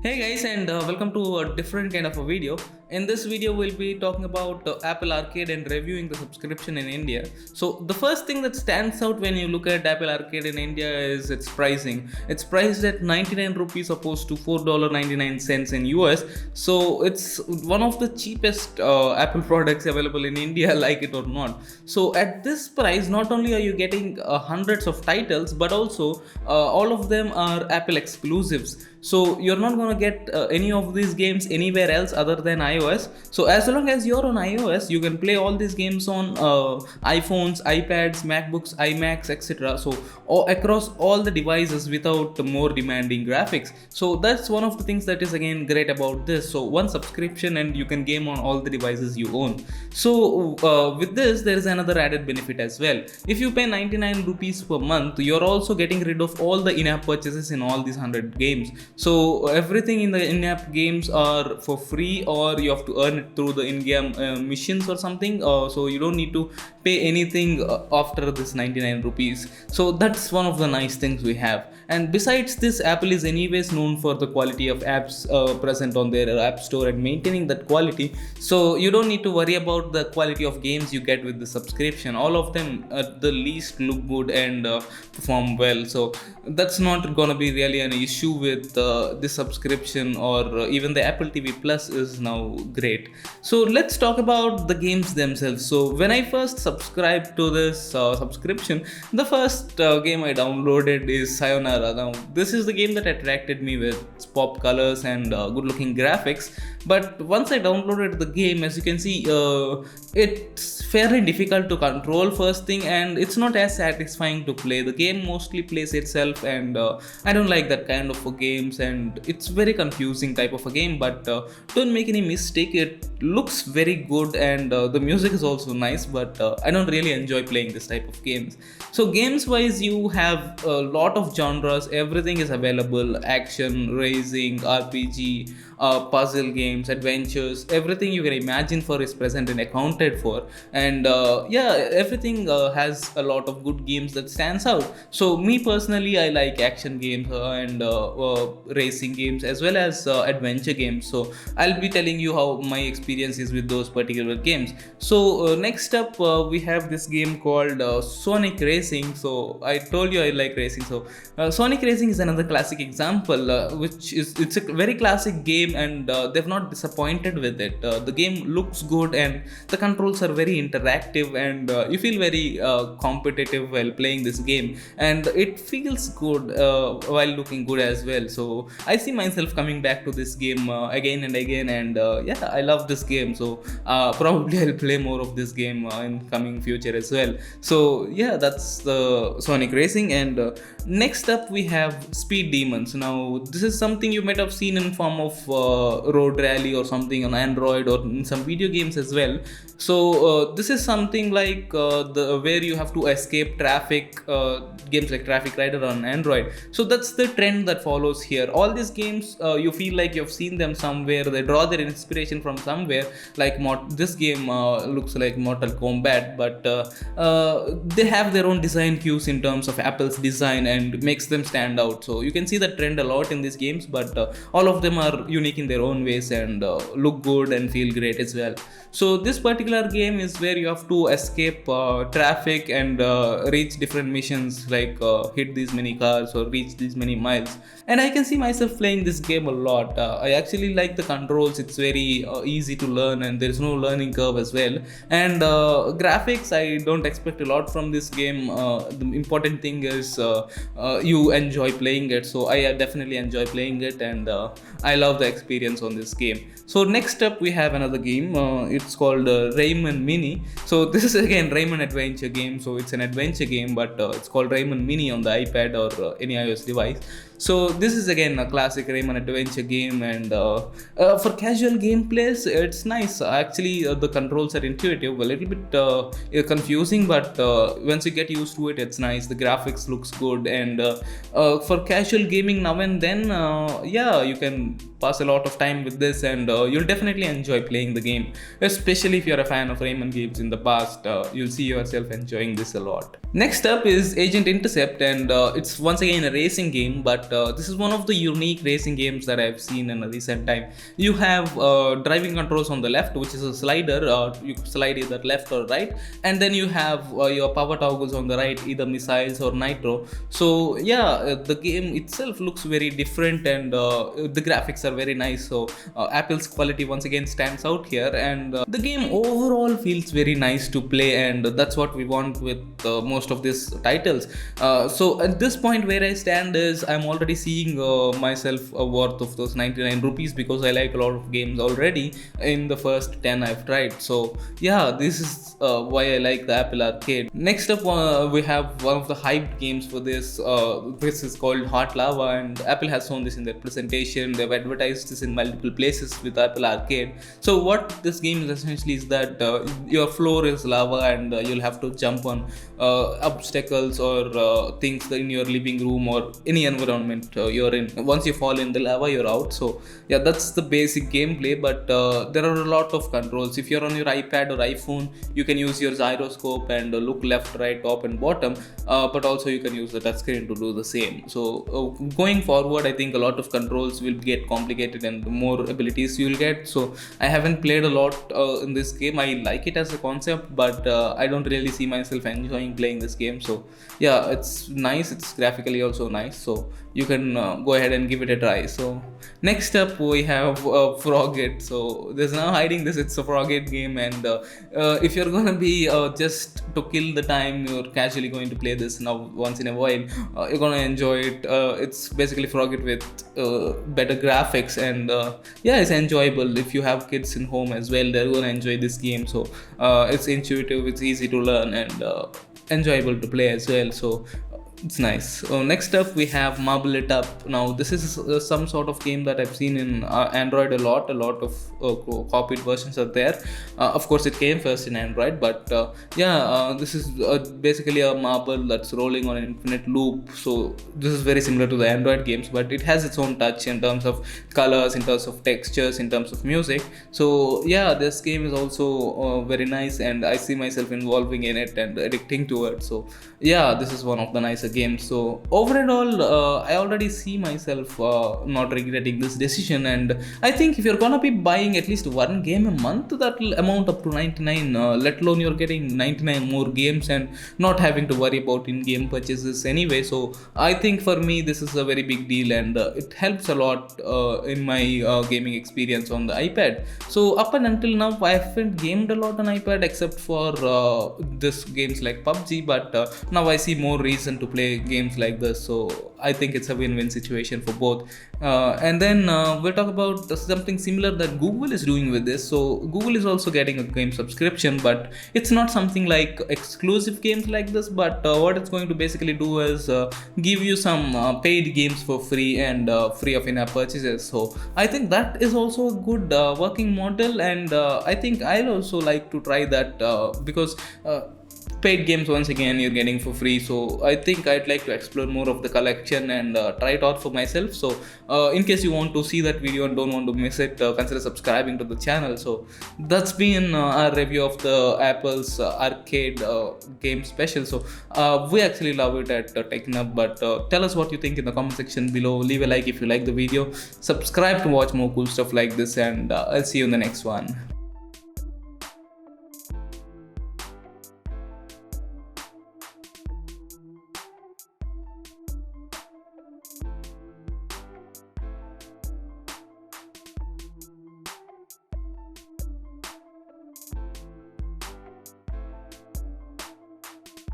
Hey guys, and welcome to a different kind of a video. In this video, we'll be talking about Apple Arcade and reviewing the subscription in India. So, the first thing that stands out when you look at Apple Arcade in India is its pricing. It's priced at 99 rupees opposed to $4.99 in US. So, it's one of the cheapest Apple products available in India, like it or not. So, at this price, not only are you getting hundreds of titles, but also all of them are Apple exclusives. So you're not going to get any of these games anywhere else other than iOS. So as long as you're on iOS, you can play all these games on iPhones, iPads, MacBooks, iMacs, etc. So across all the devices without more demanding graphics. So that's one of the things that is again great about this. So one subscription and you can game on all the devices you own. So with this, there is another added benefit as well. If you pay 99 rupees per month, you're also getting rid of all the in-app purchases in all these 100 games. So everything in the in-app games are for free, or you have to earn it through the in-game missions or something. So you don't need to pay anything after this 99 rupees. So that's one of the nice things we have. And besides this, Apple is anyways known for the quality of apps present on their app store and maintaining that quality. So you don't need to worry about the quality of games you get with the subscription. All of them at the least look good and perform well. So that's not gonna be really an issue with this subscription, or even the Apple TV Plus is now great. So let's talk about the games themselves. So when I first subscribed to this subscription, the first game I downloaded is Sayonara. Now this is the game that attracted me with its pop colors and good looking graphics. But once I downloaded the game, as you can see, it's fairly difficult to control first thing, and it's not as satisfying to play. The game mostly plays itself, and I don't like that kind of games, and it's very confusing type of a game. But don't make any mistake, it looks very good, and the music is also nice, but I don't really enjoy playing this type of games. So games wise, you have a lot of genres, everything is available: action, racing, RPG, puzzle games, adventures, everything you can imagine for is present and accounted for. And everything has a lot of good games that stands out. So me personally, I like action games and racing games as well as adventure games. So I'll be telling you how my experience is with those particular games. So next up, we have this game called Sonic Racing. So I told you I like racing. So Sonic Racing is another classic example, it's a very classic game, and they've not disappointed with it. The game looks good, and the controls are very interactive, and you feel very competitive while playing this game, and it feels good while looking good as well. So I see myself coming back to this game again and again, and I love this game. So probably I'll play more of this game in coming future as well. So that's the Sonic Racing. And next up, we have Speed Demons. Now this is something you might have seen in form of road rally or something on Android, or in some video games as well. So this is something like where you have to escape traffic, games like Traffic Rider on Android. So that's the trend that follows here. All these games, you feel like you've seen them somewhere. They draw their inspiration from somewhere. Like this game looks like Mortal Kombat, but they have their own design cues in terms of Apple's design, and makes them stand out. So you can see that trend a lot in these games, but all of them are unique in their own ways and look good and feel great as well. So this particular game is where you have to escape traffic and reach different missions, like hit these many cars or reach these many miles. And I can see myself playing this game a lot. I actually like the controls. It's very easy to learn, and there's no learning curve as well. And graphics, I don't expect a lot from this game. The important thing is you enjoy playing it. So I definitely enjoy playing it, and I love the experience on this game. So next up, we have another game. It's called Raymond Mini. So this is again Raymond adventure game. So it's an adventure game, but it's called Raymond Mini on the iPad or any iOS device. So this is again a classic Rayman adventure game, and for casual gameplays, it's nice. Actually, the controls are intuitive, a little bit confusing, but once you get used to it, it's nice. The graphics looks good, and for casual gaming now and then, you can pass a lot of time with this, and you'll definitely enjoy playing the game. Especially if you're a fan of Rayman games in the past, you'll see yourself enjoying this a lot. Next up is Agent Intercept, and it's once again a racing game, but this is one of the unique racing games that I've seen in a recent time. You have driving controls on the left, which is a slider, you slide either left or right, and then you have your power toggles on the right, either missiles or nitro. So, yeah, the game itself looks very different, and the graphics are very nice. So, Apple's quality once again stands out here, and the game overall feels very nice to play, and that's what we want with most of these titles. So at this point where I stand is I'm already seeing myself a worth of those 99 rupees, because I like a lot of games already in the first 10 I've tried. So yeah, this is why I like the Apple Arcade. Next up, we have one of the hyped games for this. This is called Hot Lava, and Apple has shown this in their presentation. They've advertised this in multiple places with Apple Arcade. So what this game is essentially is that your floor is lava, and you'll have to jump on obstacles or things in your living room or any environment you're in. Once you fall in the lava, you're out. So yeah, that's the basic gameplay, but there are a lot of controls. If you're on your iPad or iPhone, you can use your gyroscope and look left, right, top and bottom, but also you can use the touchscreen to do the same. So going forward, I think a lot of controls will get complicated and the more abilities you'll get. So I haven't played a lot in this game. I like it as a concept, but I don't really see myself enjoying playing this game. So yeah, it's nice, it's graphically also nice, so you can go ahead and give it a try. So next up we have Froggit. So there's now hiding this, it's a Froggit game, and if you're gonna be just to kill the time, you're casually going to play this now once in a while, you're gonna enjoy it. It's basically Froggit with better graphics, and yeah, it's enjoyable. If you have kids in home as well, they're gonna enjoy this game. So it's intuitive, it's easy to learn, and enjoyable to play as well. So it's nice. Next up we have Marble It Up. Now this is some sort of game that I've seen in Android a lot of copied versions are there. Of course it came first in Android, but this is basically a marble that's rolling on an infinite loop. So this is very similar to the Android games, but it has its own touch in terms of colors, in terms of textures, in terms of music. So yeah, this game is also very nice, and I see myself involving in it and addicting to it. So yeah, this is one of the nicer games. So overall, I already see myself not regretting this decision, and I think if you're gonna be buying at least one game a month, that'll amount up to 99, let alone you're getting 99 more games and not having to worry about in-game purchases anyway. So I think for me this is a very big deal, and it helps a lot in my gaming experience on the iPad. So up and until now I haven't gamed a lot on iPad except for this games like PUBG, but now I see more reason to play games like this. So I think it's a win-win situation for both. And then we'll talk about something similar that Google is doing with this. So Google is also getting a game subscription, but it's not something like exclusive games like this, but what it's going to basically do is give you some paid games for free and free of in-app purchases. So I think that is also a good working model, and I think I'll also like to try that because paid games once again you're getting for free. So I think I'd like to explore more of the collection and try it out for myself. So in case you want to see that video and don't want to miss it, consider subscribing to the channel. So that's been our review of the Apple's arcade game special. So we actually love it at TechNub, but tell us what you think in the comment section below. Leave a like if you like the video, subscribe to watch more cool stuff like this, and I'll see you in the next one.